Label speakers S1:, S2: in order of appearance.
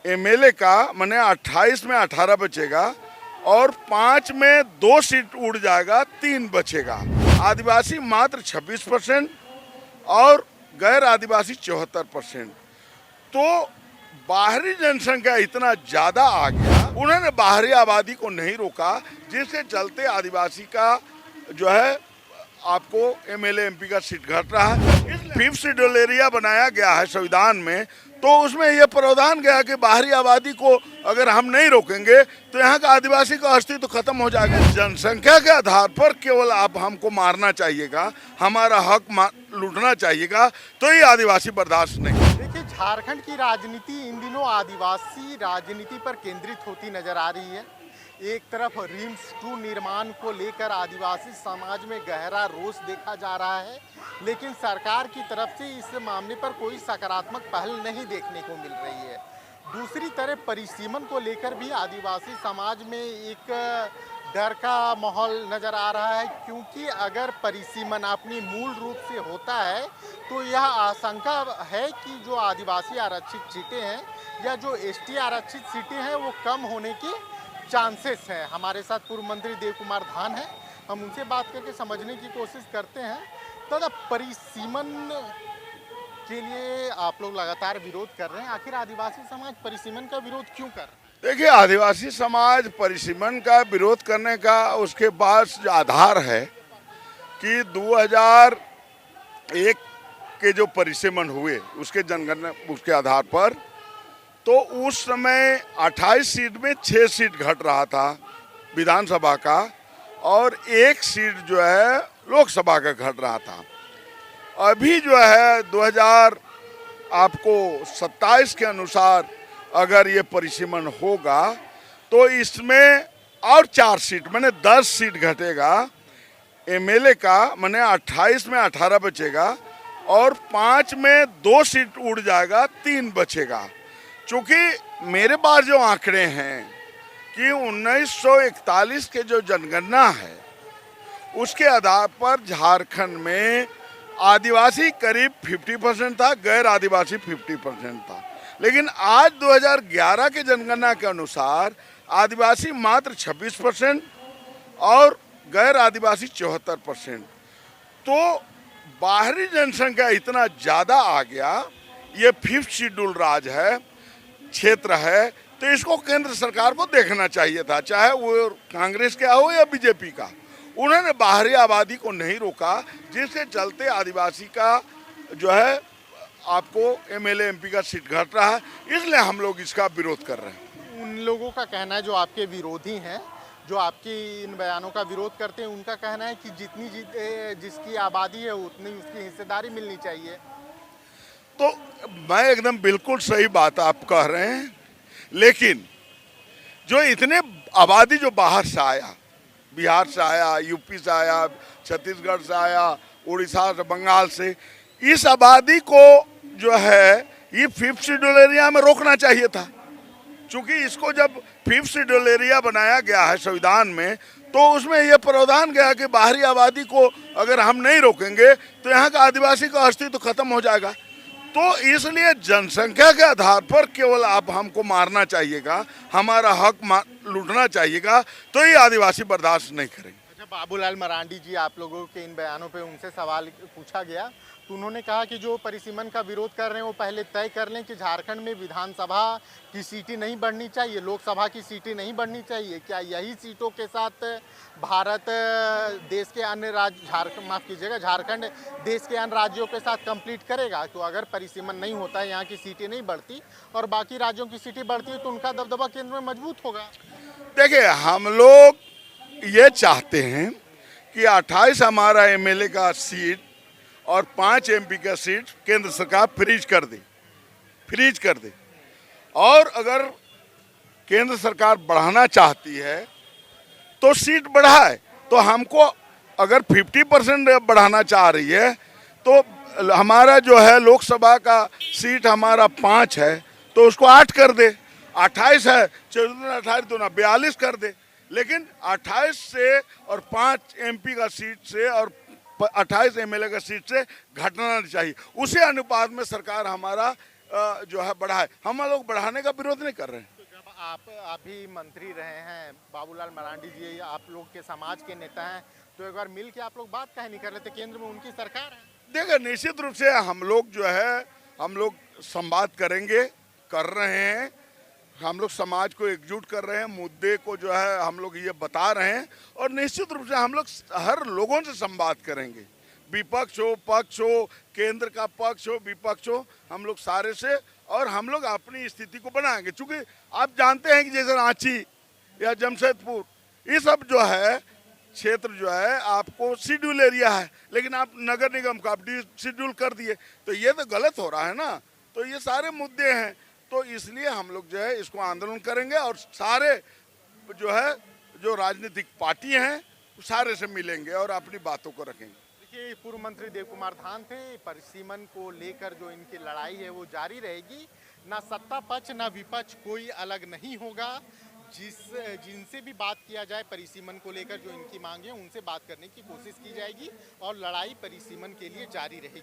S1: MLA का माने 28 में 18 बचेगा और 5 में 2 सीट उड़ जाएगा, 3 बचेगा। आदिवासी मात्र 26% और गैर आदिवासी 74%। तो बाहरी जनसंख्या इतना ज़्यादा आ गया, उन्होंने बाहरी आबादी को नहीं रोका, जिसके चलते आदिवासी का जो है आपको एमएलए एमपी का सीट घट रहा है। फिफ्थ शेड्यूल एरिया बनाया गया है संविधान में, तो उसमें यह प्रावधान गया कि बाहरी आबादी को अगर हम नहीं रोकेंगे तो यहाँ का आदिवासी का अस्तित्व तो खत्म हो जाएगा। जनसंख्या के आधार पर केवल आप हमको मारना चाहिएगा, हमारा हक लूटना चाहिएगा, तो ये आदिवासी बर्दाश्त नहीं।
S2: देखिए, झारखंड की राजनीति इन दिनों आदिवासी राजनीति पर केंद्रित होती नजर आ रही है। एक तरफ रिम्स 2 निर्माण को लेकर आदिवासी समाज में गहरा रोष देखा जा रहा है, लेकिन सरकार की तरफ से इस मामले पर कोई सकारात्मक पहल नहीं देखने को मिल रही है। दूसरी तरफ परिसीमन को लेकर भी आदिवासी समाज में एक डर का माहौल नज़र आ रहा है, क्योंकि अगर परिसीमन अपनी मूल रूप से होता है तो यह आशंका है कि जो आदिवासी आरक्षित सीटें हैं या जो एसटी आरक्षित सीटें हैं वो कम होने की चांसेस हैं। हमारे साथ पूर्व मंत्री देव कुमार धान हैं, हम उनसे बात करके समझने की कोशिश करते हैं। तथा परिसीमन के लिए आप लोग लगातार विरोध कर रहे हैं, आखिर आदिवासी समाज परिसीमन का विरोध क्यों कर रहा है?
S1: देखिए, आदिवासी समाज परिसीमन का विरोध करने का उसके पास आधार है कि 2001 के जो परिसीमन हुए उसके जनगणना उसके आधार पर, तो उस समय 28 सीट में 6 सीट घट रहा था विधानसभा का और 1 सीट जो है लोकसभा का घट रहा था। अभी जो है 2027 के अनुसार अगर ये परिसीमन होगा तो इसमें और 4 सीट माने 10 सीट घटेगा। एमएलए का माने 28 में 18 बचेगा और 5 में 2 सीट उड़ जाएगा, 3 बचेगा। चूँकि मेरे पास जो आंकड़े हैं कि 1941 के जो जनगणना है उसके आधार पर झारखंड में आदिवासी करीब 50% था, गैर आदिवासी 50% था। लेकिन आज 2011 के जनगणना के अनुसार आदिवासी मात्र 26% और गैर आदिवासी 74%। तो बाहरी जनसंख्या इतना ज़्यादा आ गया, ये फिफ्थ शेड्यूल राज है, क्षेत्र है, तो इसको केंद्र सरकार को देखना चाहिए था, चाहे वो कांग्रेस का हो या बीजेपी का। उन्होंने बाहरी आबादी को नहीं रोका, जिसके चलते आदिवासी का जो है आपको एमएलए एमपी का सीट घट रहा है, इसलिए हम लोग इसका विरोध कर रहे हैं।
S2: उन लोगों का कहना है, जो आपके विरोधी हैं, जो आपकी इन बयानों का विरोध करते हैं, उनका कहना है कि जितनी जिसकी आबादी है उतनी उसकी हिस्सेदारी मिलनी चाहिए।
S1: तो मैं एकदम बिल्कुल सही बात आप कह रहे हैं, लेकिन जो इतने आबादी जो बाहर से आया, बिहार से आया, यूपी से आया, छत्तीसगढ़ से आया, उड़ीसा से, बंगाल से, इस आबादी को जो है ये फिफ्थ शेड्यूल एरिया में रोकना चाहिए था। चूँकि इसको जब फिफ्थ शेड्यूल एरिया बनाया गया है संविधान में, तो उसमें यह प्रावधान गया कि बाहरी आबादी को अगर हम नहीं रोकेंगे तो यहाँ का आदिवासी का अस्तित्व तो खत्म हो जाएगा। तो इसलिए जनसंख्या के आधार पर केवल आप हमको मारना चाहिएगा, हमारा हक लूटना चाहिएगा, तो ये आदिवासी बर्दाश्त नहीं करेंगे।
S2: अच्छा, बाबूलाल मरांडी जी, आप लोगों के इन बयानों पे उनसे सवाल पूछा गया तो उन्होंने कहा कि जो परिसीमन का विरोध कर रहे हैं वो पहले तय कर लें कि झारखंड में विधानसभा की सीटें नहीं बढ़नी चाहिए, लोकसभा की सीटें नहीं बढ़नी चाहिए। क्या यही सीटों के साथ भारत देश के अन्य राज्य झारखंड देश के अन्य राज्यों के साथ कंप्लीट करेगा? तो अगर परिसीमन नहीं होता है, यहाँ की सीटें नहीं बढ़ती और बाकी राज्यों की सीटें बढ़ती है, तो उनका दबदबा केंद्र में मजबूत होगा।
S1: देखिए, हम लोग ये चाहते हैं कि 28 हमारा एमएलए का सीट और 5 एमपी का सीट केंद्र सरकार फ्रीज कर दे। और अगर केंद्र सरकार बढ़ाना चाहती है तो सीट बढ़ाए। तो हमको अगर 50% बढ़ाना चाह रही है तो हमारा जो है लोकसभा का सीट हमारा 5 है तो उसको 8 कर दे, 28 है, 14 28 दूना 42 कर दे। लेकिन 28 से और 5 एमपी का सीट से और 28 एमएलए का सीट से घटना नहीं चाहिए। उसी अनुपात में सरकार हमारा जो है बढ़ाए। हम लोग बढ़ाने का विरोध नहीं कर रहे हैं।
S2: तो जब आप अभी मंत्री रहे हैं, बाबूलाल मरांडी जी आप लोग के समाज के नेता हैं, तो एक बार मिल के आप लोग बात काहे नहीं कर लेते? केंद्र में उनकी सरकार है।
S1: देखिए, निश्चित रूप से हम लोग जो है हम लोग संवाद करेंगे, कर रहे हैं। हम लोग समाज को एकजुट कर रहे हैं, मुद्दे को जो है हम लोग ये बता रहे हैं, और निश्चित रूप से हम लोग हर लोगों से संवाद करेंगे, विपक्ष हो, पक्ष हो, केंद्र का पक्ष हो, विपक्ष हो, हम लोग सारे से, और हम लोग अपनी स्थिति को बनाएंगे। चूंकि आप जानते हैं कि जैसे रांची या जमशेदपुर, ये सब जो है क्षेत्र जो है आपको शेड्यूल एरिया है, लेकिन आप नगर निगम को आप शेड्यूल कर दिए, तो ये तो गलत हो रहा है ना। तो ये सारे मुद्दे हैं, तो इसलिए हम लोग जो है इसको आंदोलन करेंगे, और सारे जो है जो राजनीतिक पार्टी हैं सारे से मिलेंगे और अपनी बातों को रखेंगे।
S2: देखिए, पूर्व मंत्री देव कुमार धान थे। परिसीमन को लेकर जो इनकी लड़ाई है वो जारी रहेगी। ना सत्ता पक्ष ना विपक्ष कोई अलग नहीं होगा। जिनसे भी बात किया जाए परिसीमन को लेकर, जो इनकी मांग है उनसे बात करने की कोशिश की जाएगी और लड़ाई परिसीमन के लिए जारी रहेगी।